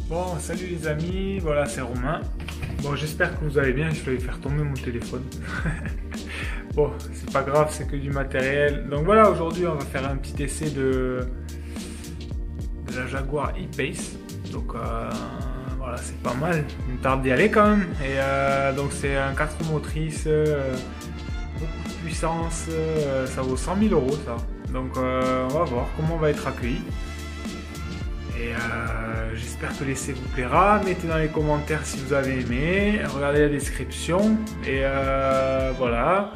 Bon, salut les amis, voilà c'est Romain. Bon, j'espère que vous allez bien, je vais faire tomber mon téléphone. Bon, c'est pas grave, c'est que du matériel. Donc voilà, aujourd'hui on va faire un petit essai de la Jaguar E-Pace. Donc voilà, c'est pas mal, il me tarde d'y aller quand même. Et donc c'est un 4 roues motrices, beaucoup de puissance, ça vaut 100 000 € ça. Donc on va voir comment on va être accueilli. Et j'espère que l'essai vous plaira. Mettez dans les commentaires si vous avez aimé. Regardez la description. Et voilà.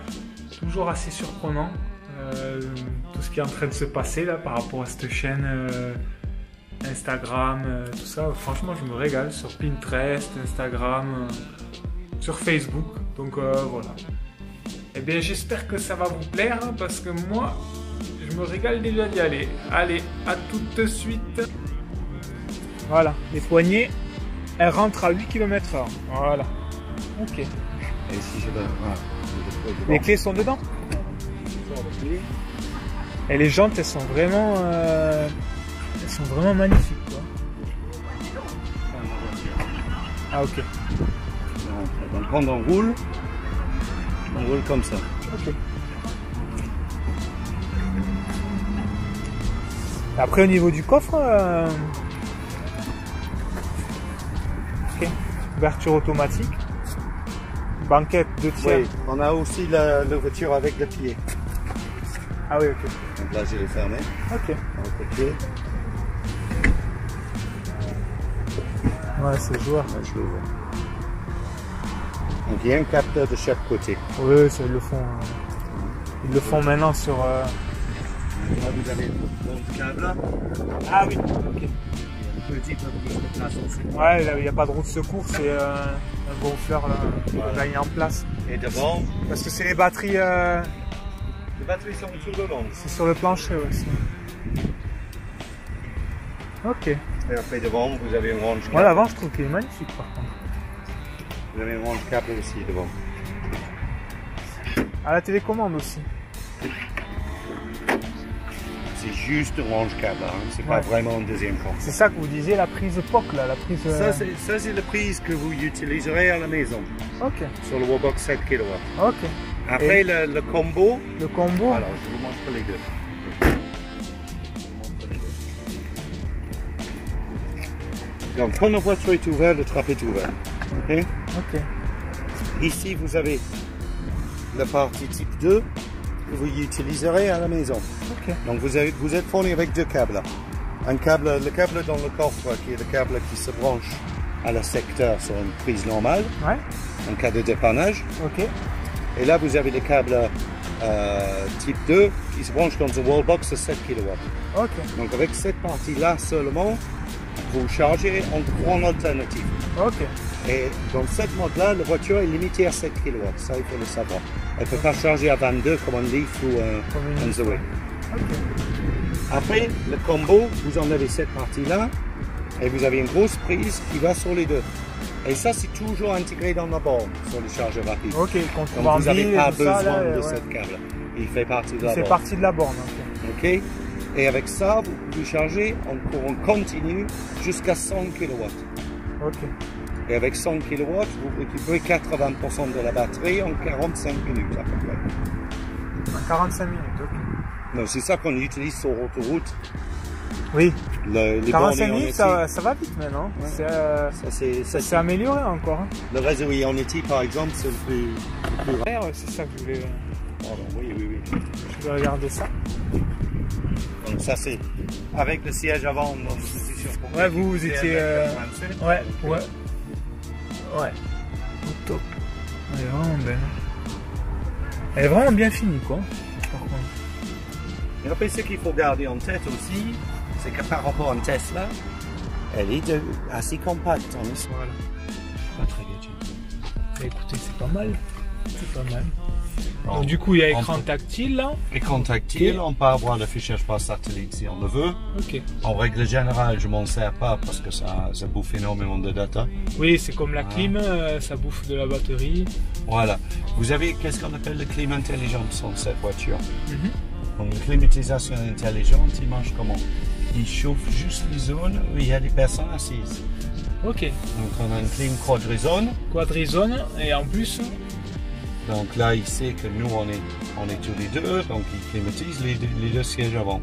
Toujours assez surprenant tout ce qui est en train de se passer là par rapport à cette chaîne Instagram, tout ça. Franchement, je me régale sur Pinterest, Instagram, sur Facebook. Donc voilà. Et bien, j'espère que ça va vous plaire parce que moi, je me régale déjà d'y aller. Allez, à tout de suite. Voilà, les poignées, elles rentrent à 8 km/h. Voilà. Ok. Et si je voilà. Les clés sont dedans. Et les jantes, elles sont vraiment magnifiques, quoi. Ah ok. Donc quand on roule comme ça. Ok. Après au niveau du coffre, ok. Ouverture automatique, banquette de tiers. Oui, on a aussi l'ouverture avec le pied. Ah oui, ok. Donc là, je l'ai fermé. Ok. Avec le pied. Ouais, c'est joueur. Là, je l'ouvre. Donc il y a un capteur de chaque côté. Oui, ça, ils le font maintenant sur. Là, vous avez le câble. Ah oui, ok. Petit peu plus de place aussi. Ouais, il n'y a pas de roue de secours, c'est un gonfleur là, Voilà. mis en place. Et devant, Parce que c'est les batteries. les batteries sont sur le long. C'est sur le plancher aussi. Ok. Et après devant, vous avez un range câble. Moi l'avant, je trouve qu'il est magnifique par contre. Vous avez un range câble aussi devant. À la télécommande aussi. C'est juste un range câble, hein. C'est pas vraiment un deuxième compte. C'est ça que vous disiez, la prise POC là, la prise. Ça, c'est la prise que vous utiliserez à la maison. Ok. Sur le Wallbox 7 kW. Ok. Après, Et le combo. le combo. Alors, je vous montre les deux. Donc, quand la voiture est ouverte, le trap est ouvert. Ok. Ok. Ici, vous avez la partie type 2 que vous utiliserez à la maison. Ok. Donc, vous êtes fourni avec deux câbles. Le câble dans le coffre, qui est le câble qui se branche à la secteur sur une prise normale, Ouais. en cas de dépannage. Ok. Et là, vous avez les câbles type 2 qui se branchent dans un wallbox de 7 kW. Ok. Donc, avec cette partie-là seulement, vous chargez en courant alternatif. Ok. Et dans cette mode-là, la voiture est limitée à 7 kW. Ça, il faut le savoir. Elle ne peut pas charger à 22 comme un Leaf ou un Zoe. Ok. Après, le combo, vous en avez cette partie-là et vous avez une grosse prise qui va sur les deux. Et ça, c'est toujours intégré dans la borne sur le chargeur rapide. Ok. Quand on Donc, vous n'avez pas besoin là, de ouais. cette câble. Il fait partie de la C'est borne. parti de la borne. Ok. Ok. Et avec ça, vous chargez en courant continu jusqu'à 100 kW. Ok. Et avec 100 kW, vous récupérez 80% de la batterie en 45 minutes à peu près. En 45 minutes. Ok. Non, c'est ça qu'on utilise sur autoroute. Oui. Les 45 bornes minutes, en ça va vite maintenant. Ouais. Ça s'est amélioré encore. Hein. Le réseau Ionity, par exemple, c'est le plus rare. C'est ça que je voulais. Pardon, oui. Je vais regarder ça. Donc ça, c'est avec le siège avant dans une position. Ouais, vous étiez. Ouais. Ouais. Au top. Elle est vraiment belle. Elle est vraiment bien finie, quoi. Par contre. Et après, ce qu'il faut garder en tête aussi, c'est que par rapport à une Tesla, elle est assez compacte en histoire. Voilà. Pas très gadget. Écoutez, c'est pas mal. C'est pas mal. Donc, du coup, il y a écran tactile là. Écran tactile, on peut avoir l'affichage par satellite si on le veut. Ok. En règle générale, je m'en sers pas parce que ça bouffe énormément de data. Oui, c'est comme la clim, ça bouffe de la batterie. Voilà. Vous avez qu'est-ce qu'on appelle le clim intelligente sur cette voiture. Donc, la climatisation intelligente, il marche comment? Il chauffe juste les zones où il y a des personnes assises. Ok. Donc on a une clim quadri-zone. Quadri-zone et en plus. Donc là, il sait que nous, on est tous les deux, donc il climatise les deux sièges avant.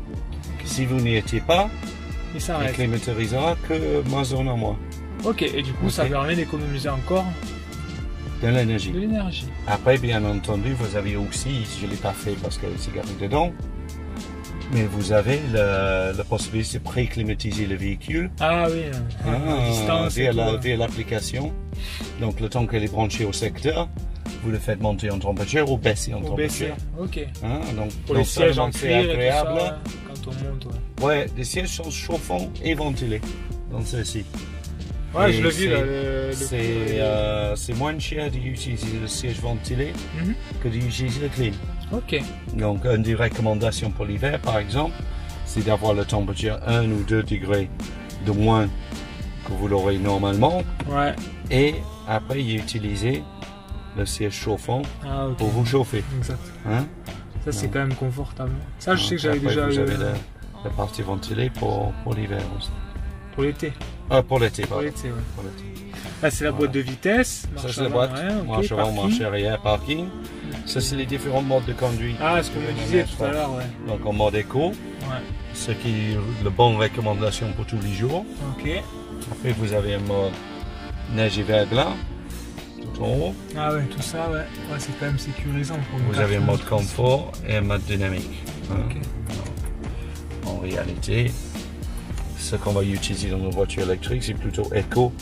Si vous n'y étiez pas, Il il s'arrête. climatisera que ma zone à moi, Ok, et du coup, ça Ok. permet d'économiser encore de l'énergie. de l'énergie. Après, bien entendu, vous avez aussi, je ne l'ai pas fait parce que c'est garé dedans, mais vous avez la possibilité de pré-climatiser le véhicule Ah oui, à distance. et tout, ouais. via l'application. Donc le temps qu'elle est branchée au secteur, vous le faites monter en température ou baisser en Au baisser. température. Ok. Hein, donc, Pour les non sièges seulement en c'est cuir et tout agréable. ça, ouais, quand on monte. Ouais, Ouais, les sièges sont chauffants et ventilés dans ceci. ouais Et je l'ai vu là. c'est moins cher d'utiliser le siège ventilé Mhm. que d'utiliser le clim. Ok. Donc, une des recommandations pour l'hiver, par exemple, c'est d'avoir la température 1 ou 2 degrés de moins que vous l'aurez normalement. Ouais. Et après, utiliser le siège chauffant Ah ok. pour vous chauffer. Exact. Hein? Ça c'est quand même confortable. Ça je sais que j'avais Après, déjà vous eu avez la partie ventilée pour l'hiver aussi. pour l'été. Pour l'été, Pour pardon. l'été, ouais. Pour l'été. Là c'est la boîte de vitesse. Ça, Marche c'est la avant, boîte. arrière, ok, Marche avant, parking. marche arrière, parking. Ça, c'est les différents modes de conduite. Ah, ce que vous me disiez tout à l'heure, ouais. Donc, en mode éco, Ouais. ce qui est la bonne recommandation pour tous les jours. Ok. Après, vous avez un mode neige et verglas, tout en haut. Ah ouais, tout ça, ouais. Ouais, c'est quand même sécurisant pour une Vous avez un carte. mode confort et un mode dynamique. Hein. Ok. En réalité, ce qu'on va utiliser dans nos voitures électriques, c'est plutôt éco.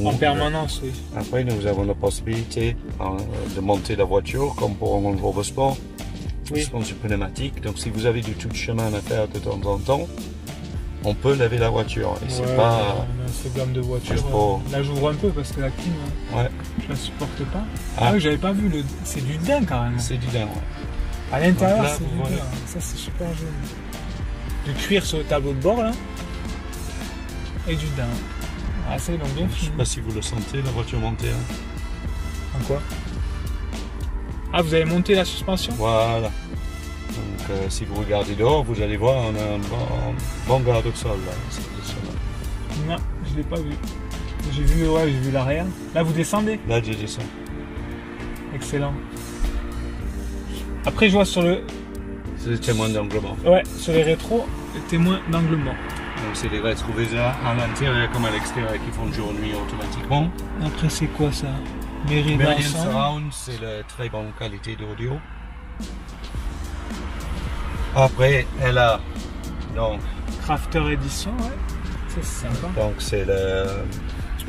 En permanence, oui. Après, nous avons la possibilité de monter la voiture, comme pour un Range Rover Sport, Oui. suspension pneumatique. Donc, si vous avez du tout de chemin à faire de temps en temps, on peut lever la voiture. Et c'est Ouais, pas. on a cette gamme de voitures. juste pour- Là, j'ouvre un peu parce que la clim, Ouais, je la supporte pas. Ah. Ah oui, j'avais pas vu le. C'est du daim carrément. c'est du dingue. À l'intérieur, Donc là, c'est vous du voyez. daim. Ça, c'est super joli. Du cuir sur le tableau de bord là. Et du daim. Ah, ça, ils l'ont bien Je sais fini. pas si vous le sentez, la voiture montée. Hein. En quoi? Ah, vous avez monté la suspension? Voilà. Donc, si vous regardez dehors, vous allez voir, on a un bon garde au sol. Là. C'est impressionnant. Non, je l'ai pas vu. J'ai vu l'arrière. Là, vous descendez. Là, j'ai dit ça. Excellent. Après, je vois sur le, C'est le témoin d'anglement. ouais, sur les rétros, le témoin d'angle mort. Donc, c'est des rétroviseurs à l'intérieur comme à l'extérieur qui font jour-nuit automatiquement. Après, c'est quoi ça? Meridian Meridian Sound. Surround, c'est la très bonne qualité d'audio. Après, elle a donc, Crafter Edition, ouais. Ça, c'est sympa. donc c'est le,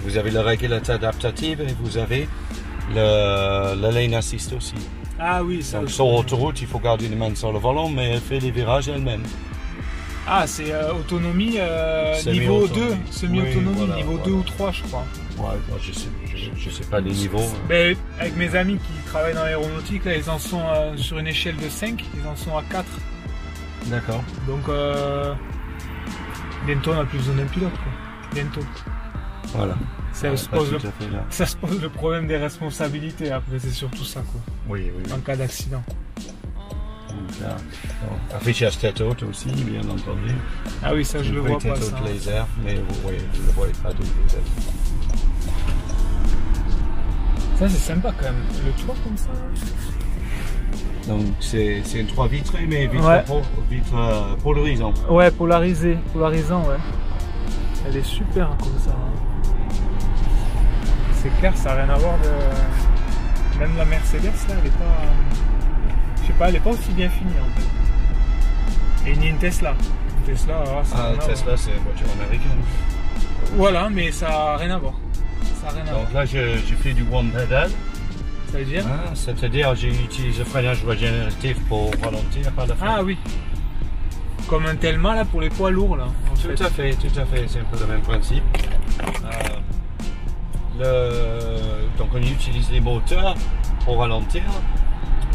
vous avez le régulateur adaptatif et vous avez le lane assist aussi. Ah oui, ça. Donc aussi. sur autoroute, il faut garder les mains sur le volant, mais elle fait les virages elle-même. Ah, c'est autonomie niveau 2. Semi-autonomie. Semi-autonomie, Oui, voilà, niveau voilà. 2 ou 3, je crois. Ouais, moi, je sais pas les niveaux. Mais avec mes amis qui travaillent dans l'aéronautique, là, ils en sont sur une échelle de 5, ils en sont à 4. D'accord. Donc, bientôt, on n'a plus besoin d'un pilote, quoi. Bientôt. Voilà. Ça, se Pas pose tout le, à fait là. ça se pose le problème des responsabilités, après, c'est surtout ça, quoi. Oui, oui. En cas d'accident. Donc, là, donc, affichage tête haute aussi, bien entendu. Ah oui, ça, je le vois tête pas, haute ça. laser, mais vous ne le voyez pas d'où vous êtes. Ça, c'est sympa, quand même. Le toit, comme ça. Donc c'est une 3 vitrée, mais Ouais. vitre polarisant. Ouais, polarisant, ouais. Elle est super comme ça. C'est clair, ça n'a rien à voir de. Même la Mercedes, là, elle est pas. Je sais pas, elle est pas aussi bien finie en fait. Et ni une Tesla. Une Tesla, alors, ça a rien à Tesla, c'est une voiture américaine. voir. Voilà, mais ça n'a rien à voir. Ça a rien à voir. Donc là, j'ai fait du one pedal. Ça veut dire C'est-à-dire, j'ai utilisé le freinage régénératif pour ralentir par la frein. Ah oui. Comme un Telma là pour les poids lourds là. En fait. Tout à fait, c'est un peu le même principe. Donc on utilise les moteurs pour ralentir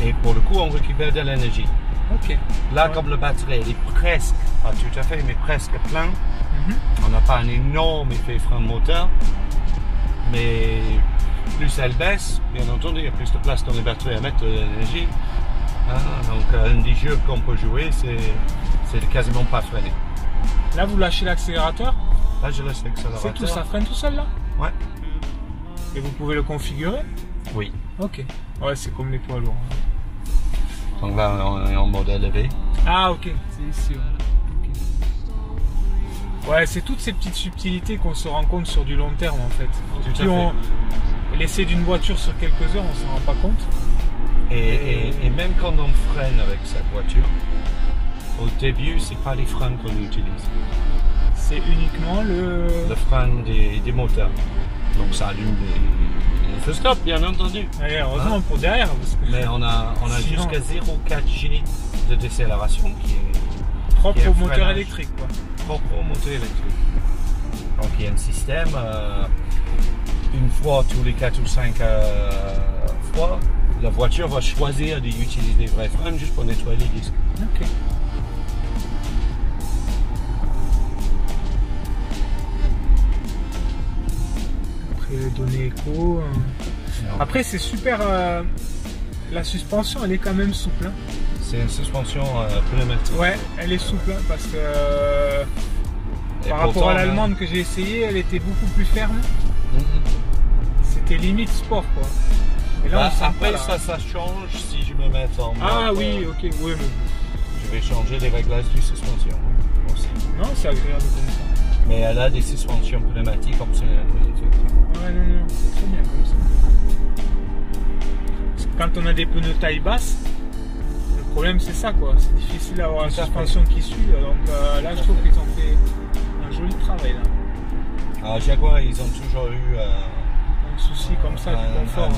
et pour le coup on récupère de l'énergie. Ok. Là Ouais. comme le batterie il est presque, pas tout à fait mais presque plein, on n'a pas un énorme effet frein de moteur, mais plus elle baisse, bien entendu il y a plus de place dans les batteries à mettre de l'énergie. Donc un des jeux qu'on peut jouer c'est de quasiment pas freiner. Là vous lâchez l'accélérateur. Là, je laisse l'accélérateur. C'est tout, ça freine tout seul là? Ouais. Et vous pouvez le configurer? Oui. Ok. Ouais, c'est comme les poids lourds. Donc là, on est en mode élevé. Ah, ok. C'est ici, ouais. Okay. Ouais, c'est toutes ces petites subtilités qu'on se rend compte sur du long terme en fait. Plus on l'essai d'une voiture sur quelques heures, on s'en rend pas compte. Et même quand on freine avec cette voiture, au début, c'est pas les freins qu'on utilise. C'est uniquement le frein des moteurs. Donc ça allume les feux stop, bien entendu. Et heureusement pour derrière. Parce que mais on a jusqu'à 0,4 G de décélération qui est propre au moteur électrique. Quoi. Propre au moteur électrique. Donc il y a un système, une fois tous les 4 ou 5 fois, la voiture va choisir d'utiliser des vrais freins juste pour nettoyer les disques. Ok. Après donner écho. Après c'est super. La suspension elle est quand même souple. Hein. C'est une suspension pneumatique. Ouais, elle est souple hein, parce que par rapport à l'allemande que j'ai essayé, elle était beaucoup plus ferme. C'était limite sport quoi. Et là, après ça change si je me mets en mode. Ah oui, ok, oui. Mais... Je vais changer les réglages de suspension aussi. Non, c'est agréable comme ça. Mais elle a des suspensions pneumatiques optionnelles. Ouais, non, c'est très bien comme ça. Parce que quand on a des pneus taille basse, le problème c'est ça quoi. C'est difficile d'avoir une suspension qui suit. Donc là, je trouve qu'ils ont fait un joli travail là. Alors, Jaguar, ils ont toujours eu un souci comme ça du confort.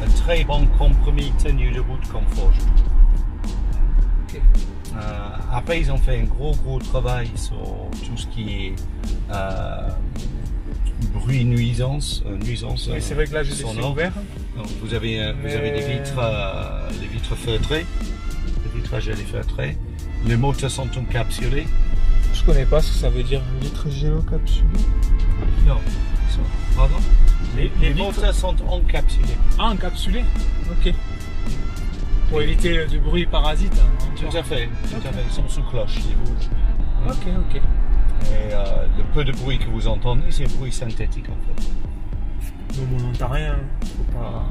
Un très bon compromis tenue de route confort. Okay. Après, ils ont fait un gros travail sur tout ce qui est bruit nuisance. Oui, c'est vrai que là, j'ai laissé ouvert. Donc, vous avez des vitres feutrées, des vitrages à feutrés. Les moteurs sont encapsulés. Je connais pas ce que ça veut dire, vitre géocapsulée. Non. Pardon? Les moteurs sont encapsulés. Ah, encapsulés? Ok. Pour éviter du bruit parasite. Hein, tout à fait. Ils sont sous cloche. Ok. Et le peu de bruit que vous entendez, c'est un bruit synthétique en fait. Donc on n'entend rien. Faut pas...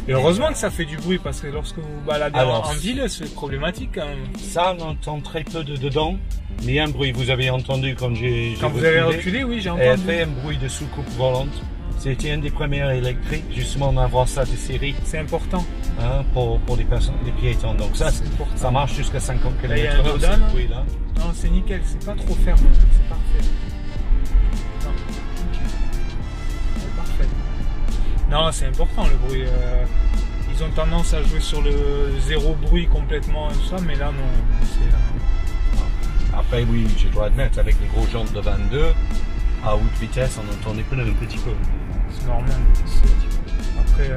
Et heureusement que ça fait du bruit parce que lorsque vous baladez en ville, c'est problématique. Hein. Ça, on entend très peu dedans. Mais un bruit, vous avez entendu quand j'ai Quand vous avez reculé, oui, j'ai entendu. Elle fait un bruit de soucoupe volante. C'était une des premières électriques, justement, d'avoir ça de série. C'est important. Hein, pour les personnes, les piétons. Donc ça marche jusqu'à 50 km/h. Il y a un Dodan, là. Non, c'est nickel, c'est pas trop ferme, c'est parfait. Non, c'est parfait. Non, c'est important le bruit. Ils ont tendance à jouer sur le zéro bruit complètement et tout ça, mais là non. Après oui, je dois admettre, avec les gros jantes de 22, à haute vitesse, on entend les pneus un petit peu. C'est normal. Après,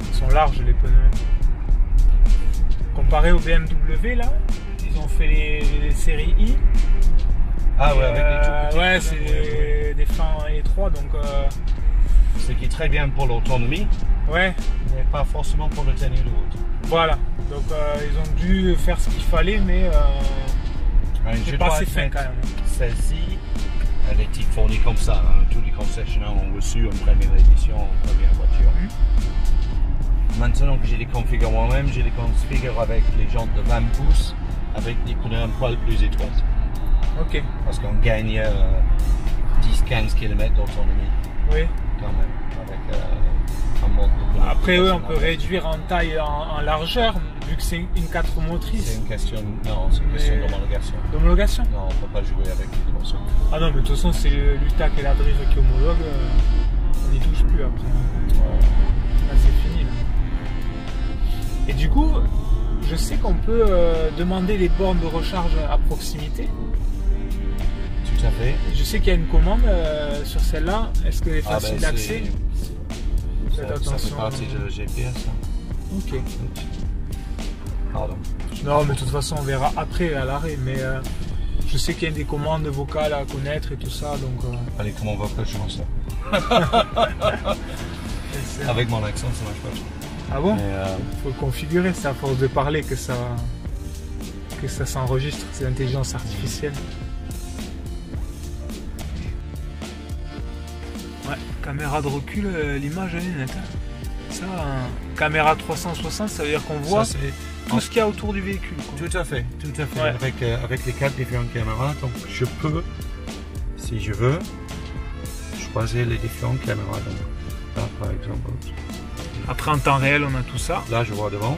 ils sont larges les pneus. Comparé au BMW là, ils ont fait les séries I. Ah ouais, avec les tout petits. Ouais, c'est des freins étroits donc. Ce qui est très bien pour l'autonomie. Ouais. Mais pas forcément pour le tenue de route. Voilà. Donc ils ont dû faire ce qu'il fallait, mais c'est pas assez fin quand même. Celle-ci, elle est fournie comme ça. Hein. Tous les concessionnaires ont reçu une première édition, une première voiture. Maintenant que j'ai les configures moi-même, j'ai les configures avec les jantes de 20 pouces, avec des pneus un poil plus étroites. Ok. Parce qu'on gagne 10-15 km d'autonomie. Oui. Quand même. Avec un mode de pneu. Après, oui, on peut réduire en taille, en largeur, vu que c'est une 4 motrices. C'est une question, non, c'est une question d'homologation. D'homologation? Non, on ne peut pas jouer avec les dimensions. Ah non, mais de toute façon, c'est l'UTAC et la Drive qui homologuent. On n'y touche plus après. Ouais. Là, c'est fini. Là. Et du coup, je sais qu'on peut demander les bornes de recharge à proximité. Tout à fait. Je sais qu'il y a une commande sur celle-là. Est-ce qu'elle est facile d'accès? Faites attention. Ça fait partie de GPS. Hein. Ok. Pardon. Non, mais de toute façon, on verra après à l'arrêt. Mais je sais qu'il y a des commandes vocales à connaître et tout ça. Donc, Allez, comment vocales, je m'en sers. Avec mon accent, ça marche pas. Ah bon? Faut le configurer, c'est à force de parler que ça s'enregistre, c'est l'intelligence artificielle. Caméra de recul, l'image elle est nette. Ça, caméra 360, ça veut dire qu'on voit tout ce qu'il y a autour du véhicule. Quoi. Tout à fait, tout à fait. Ouais. Avec les 4 différentes caméras, donc je peux, si je veux, choisir les différentes caméras. Donc là, par exemple. Après, en temps réel, on a tout ça. Là, je vois devant.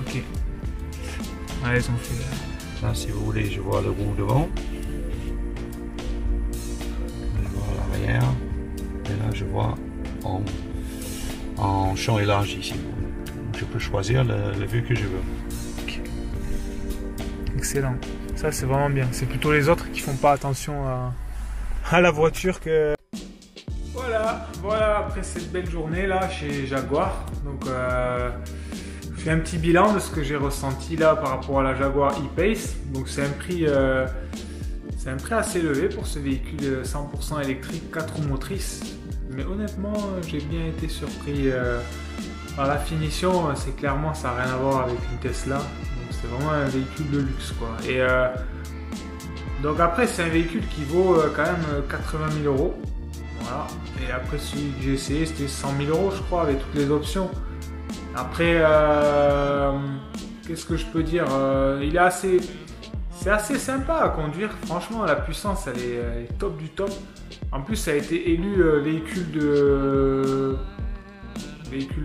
Ok. Ouais, ils ont fait. Là, si vous voulez, je vois le roue devant. Je vois l'arrière. Et là, je vois en champ élargi, si vous voulez. Donc, je peux choisir le vue que je veux. Okay. Excellent. Ça, c'est vraiment bien. C'est plutôt les autres qui font pas attention à la voiture que... Voilà, après cette belle journée là chez Jaguar. Donc, je fais un petit bilan de ce que j'ai ressenti là par rapport à la Jaguar E-Pace. Donc, c'est un prix assez élevé pour ce véhicule 100% électrique 4 roues motrices. Mais honnêtement, j'ai bien été surpris par la finition. C'est clairement, ça n'a rien à voir avec une Tesla. Donc, c'est vraiment un véhicule de luxe, quoi. Et donc après, c'est un véhicule qui vaut quand même 80 000 €. Voilà. Et après, celui que j'ai essayé, c'était 100 000 €, je crois, avec toutes les options. Après, qu'est-ce que je peux dire, c'est assez sympa à conduire. Franchement, la puissance, elle est top du top. En plus, ça a été élu véhicule de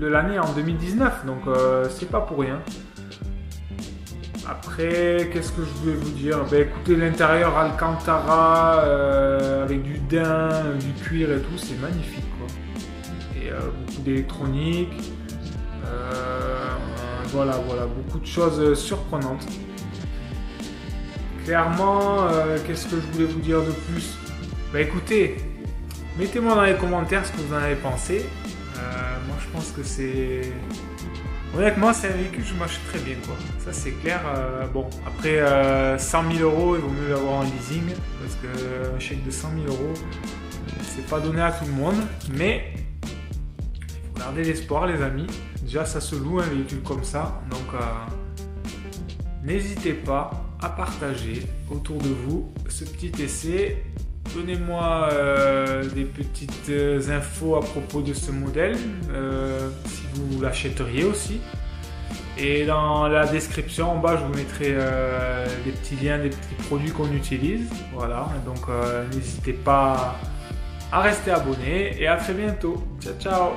l'année en 2019. Donc, c'est pas pour rien. Après, qu'est-ce que je voulais vous dire? Ben, écoutez, l'intérieur Alcantara avec du daim, du cuir et tout, c'est magnifique, quoi. Et beaucoup d'électronique. Voilà, beaucoup de choses surprenantes. Clairement, qu'est-ce que je voulais vous dire de plus? Ben, écoutez, mettez-moi dans les commentaires ce que vous en avez pensé. Moi, je pense que c'est... Honnêtement, c'est un véhicule que je m'achèterais bien, quoi. Ça, c'est clair. Bon, après 100 000 €, il vaut mieux l'avoir en leasing parce qu'un chèque de 100 000 €, c'est pas donné à tout le monde. Mais il faut garder l'espoir, les amis. Déjà, ça se loue un véhicule comme ça. Donc, n'hésitez pas à partager autour de vous ce petit essai. Donnez-moi des petites infos à propos de ce modèle, si vous l'achèteriez aussi. Et dans la description en bas, je vous mettrai des petits liens, des petits produits qu'on utilise. Voilà, donc n'hésitez pas à rester abonné et à très bientôt. Ciao, ciao!